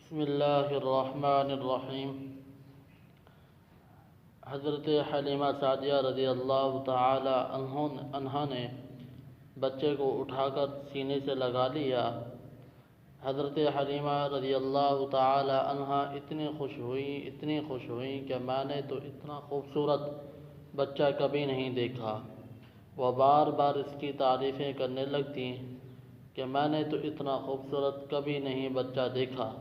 بسم اللہ الرحمن الرحیم۔ حضرت حلیمہ سعدیہ رضی اللہ تعالی عنہا نے بچے کو اٹھا کر سینے سے لگا لیا۔ حضرت حلیمہ رضی اللہ تعالی عنہا اتنی خوش ہوئیں کہ میں نے تو اتنا خوبصورت بچہ کبھی نہیں دیکھا۔ وہ بار بار اس کی تعریفیں کرنے لگتی کہ میں نے تو اتنا خوبصورت کبھی نہیں بچہ دیکھا۔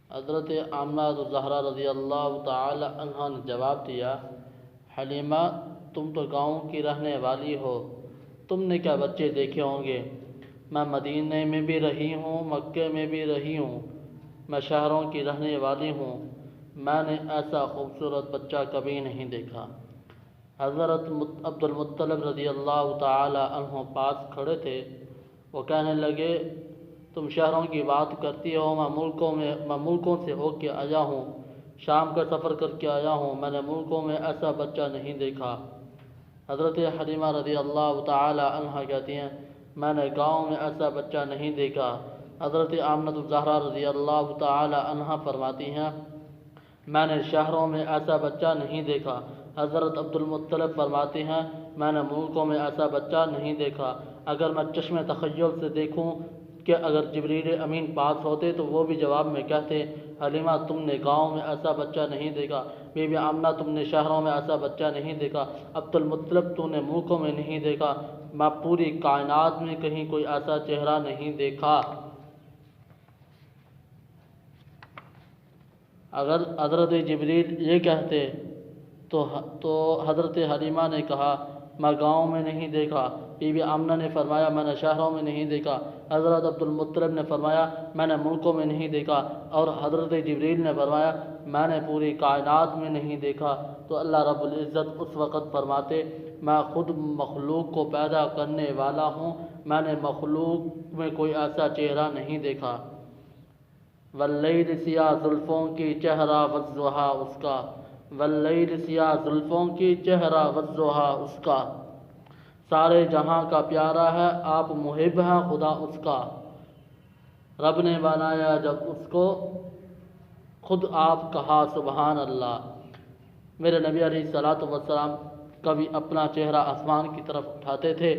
حضرت آمنہ الزہرا رضی اللہ تعالی عنہا نے جواب دیا، حلیمہ تم تو گاؤں کی رہنے والی ہو، تم نے کیا بچے دیکھے ہوں گے؟ میں مدینے میں بھی رہی ہوں، مکے میں بھی رہی ہوں، میں شہروں کی رہنے والی ہوں، میں نے ایسا خوبصورت بچہ کبھی نہیں دیکھا۔ حضرت عبد المطلب رضی اللہ تعالی عنہ پاس کھڑے تھے۔ وہ کہنے لگے، تم شہروں کی بات کرتی ہو، میں ملکوں سے ہو کے آیا ہوں، شام کا سفر کر کے آیا ہوں، میں نے ملکوں میں ایسا بچہ نہیں دیکھا۔ حضرت حلیمہ رضی اللہ تعالی عنہ کہتی ہیں، میں نے گاؤں میں ایسا بچہ نہیں دیکھا۔ حضرت آمنہ الزہرا رضی اللہ تعالی عنہ فرماتی ہیں، میں نے شہروں میں ایسا بچہ نہیں دیکھا۔ حضرت عبد المطلب فرماتے ہیں، میں نے ملکوں میں ایسا بچہ نہیں دیکھا۔ اگر میں چشم تخیل سے دیکھوں کہ اگر جبریل امین پاس ہوتے تو وہ بھی جواب میں کہتے، حلیمہ تم نے گاؤں میں ایسا بچہ نہیں دیکھا، بی بی آمنہ تم نے شہروں میں ایسا بچہ نہیں دیکھا، عبد المطلب تو نے ملکوں میں نہیں دیکھا، میں پوری کائنات میں کہیں کوئی ایسا چہرہ نہیں دیکھا۔ اگر حضرت جبریل یہ کہتے تو حضرت حلیمہ نے کہا، میں گاؤں میں نہیں دیکھا۔ بی بی آمنہ نے فرمایا، میں نے شہروں میں نہیں دیکھا۔ حضرت عبد المطلب نے فرمایا، میں نے ملکوں میں نہیں دیکھا، اور حضرت جبریل نے فرمایا، میں نے پوری کائنات میں نہیں دیکھا۔ تو اللہ رب العزت اس وقت فرماتے، میں خود مخلوق کو پیدا کرنے والا ہوں، میں نے مخلوق میں کوئی ایسا چہرہ نہیں دیکھا۔ واللیل سیاہ زلفوں کی چہرہ والضحیٰ اس کا، واللیل سیاہ زلفوں کی چہرہ والضحیٰ اس کا، سارے جہاں کا پیارا ہے، آپ محب ہیں خدا اس کا، رب نے بنایا جب اس کو خود آپ کہا سبحان اللہ۔ میرے نبی علیہ الصلوۃ والسلام کبھی اپنا چہرہ آسمان کی طرف اٹھاتے تھے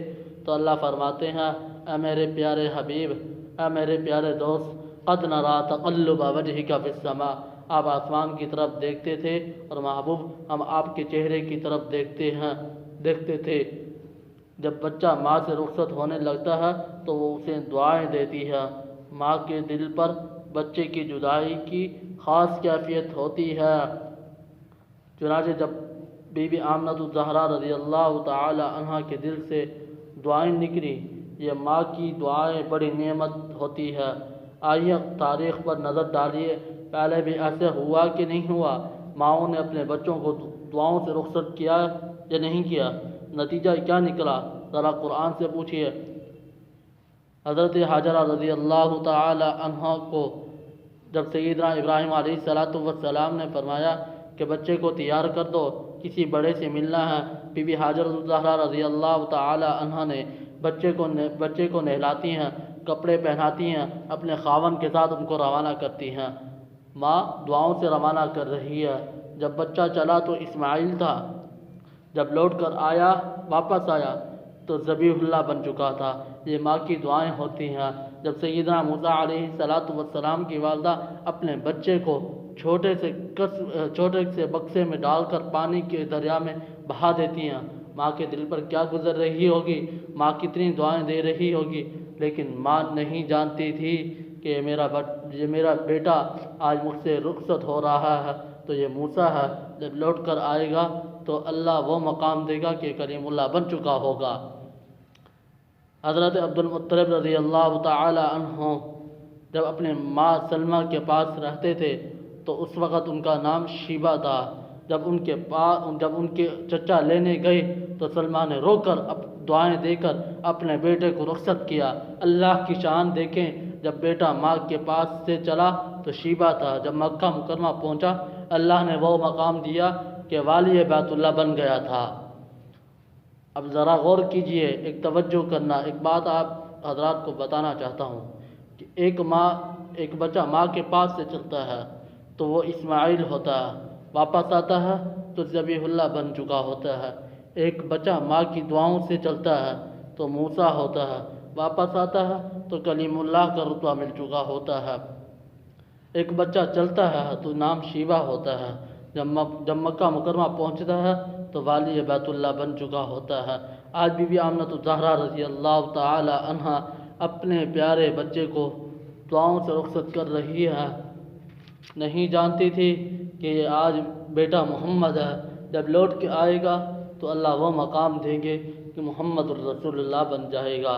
تو اللہ فرماتے ہیں، اے میرے پیارے حبیب، اے میرے پیارے دوست، قد نری تقلب وجہک فی السماء، آپ آسمان کی طرف دیکھتے تھے اور محبوب ہم آپ کے چہرے کی طرف دیکھتے تھے۔ جب بچہ ماں سے رخصت ہونے لگتا ہے تو وہ اسے دعائیں دیتی ہے۔ ماں کے دل پر بچے کی جدائی کی خاص کیفیت ہوتی ہے۔ چنانچہ جب بی بی آمنہ الزہرا رضی اللہ تعالی عنہا کے دل سے دعائیں نکلی، یہ ماں کی دعائیں بڑی نعمت ہوتی ہے۔ آئیے تاریخ پر نظر ڈالیے، پہلے بھی ایسے ہوا کہ نہیں ہوا؟ ماؤں نے اپنے بچوں کو دعاؤں سے رخصت کیا یا نہیں کیا؟ نتیجہ کیا نکلا؟ ذرا قرآن سے پوچھئے۔ حضرت حاجرہ رضی اللہ تعالی عنہ کو جب سیدنا ابراہیم علیہ السلام نے فرمایا کہ بچے کو تیار کر دو، کسی بڑے سے ملنا ہے، بی بی حاجرہ الزہرا رضی اللہ تعالی عنہ نے بچے کو نہلاتی ہیں، کپڑے پہناتی ہیں، اپنے خاوند کے ساتھ ان کو روانہ کرتی ہیں۔ ماں دعاؤں سے روانہ کر رہی ہے۔ جب بچہ چلا تو اسماعیل تھا، جب لوٹ کر واپس آیا تو ذبیح اللہ بن چکا تھا۔ یہ ماں کی دعائیں ہوتی ہیں۔ جب سیدنا موسیٰ علیہ السلام کی والدہ اپنے بچے کو چھوٹے سے بکسے میں ڈال کر پانی کے دریا میں بہا دیتی ہیں، ماں کے دل پر کیا گزر رہی ہوگی، ماں کتنی دعائیں دے رہی ہوگی، لیکن ماں نہیں جانتی تھی کہ یہ میرا بیٹا آج مجھ سے رخصت ہو رہا ہے تو یہ موسیٰ ہے، جب لوٹ کر آئے گا تو اللہ وہ مقام دے گا کہ کلیم اللہ بن چکا ہوگا۔ حضرت عبد المطلب رضی اللہ تعالی عنہ جب اپنے ماں سلمہ کے پاس رہتے تھے تو اس وقت ان کا نام شیبہ تھا۔ جب ان کے چچا لینے گئے تو سلمہ نے رو کر دعائیں دے کر اپنے بیٹے کو رخصت کیا۔ اللہ کی شان دیکھیں، جب بیٹا ماں کے پاس سے چلا تو شیبہ تھا، جب مکہ مکرمہ پہنچا اللہ نے وہ مقام دیا کہ والی بیت اللہ بن گیا تھا۔ اب ذرا غور کیجئے، ایک توجہ کرنا، ایک بات آپ حضرات کو بتانا چاہتا ہوں کہ ایک ماں ایک بچہ ماں کے پاس سے چلتا ہے تو وہ اسماعیل ہوتا ہے، واپس آتا ہے تو ذبیح اللہ بن چکا ہوتا ہے۔ ایک بچہ ماں کی دعاؤں سے چلتا ہے تو موسیٰ ہوتا ہے، واپس آتا ہے تو کلیم اللہ کا رتبہ مل چکا ہوتا ہے۔ ایک بچہ چلتا ہے تو نام شیبہ ہوتا ہے، جب مکہ مکرمہ پہنچتا ہے تو والی بیت اللہ بن چکا ہوتا ہے۔ آج بی بی آمنۃ الزہرا رضی اللہ تعالی عنہا اپنے پیارے بچے کو دعاؤں سے رخصت کر رہی ہے، نہیں جانتی تھی کہ یہ آج بیٹا محمد ہے، جب لوٹ کے آئے گا تو اللہ وہ مقام دیں گے کہ محمد الرسول اللہ بن جائے گا۔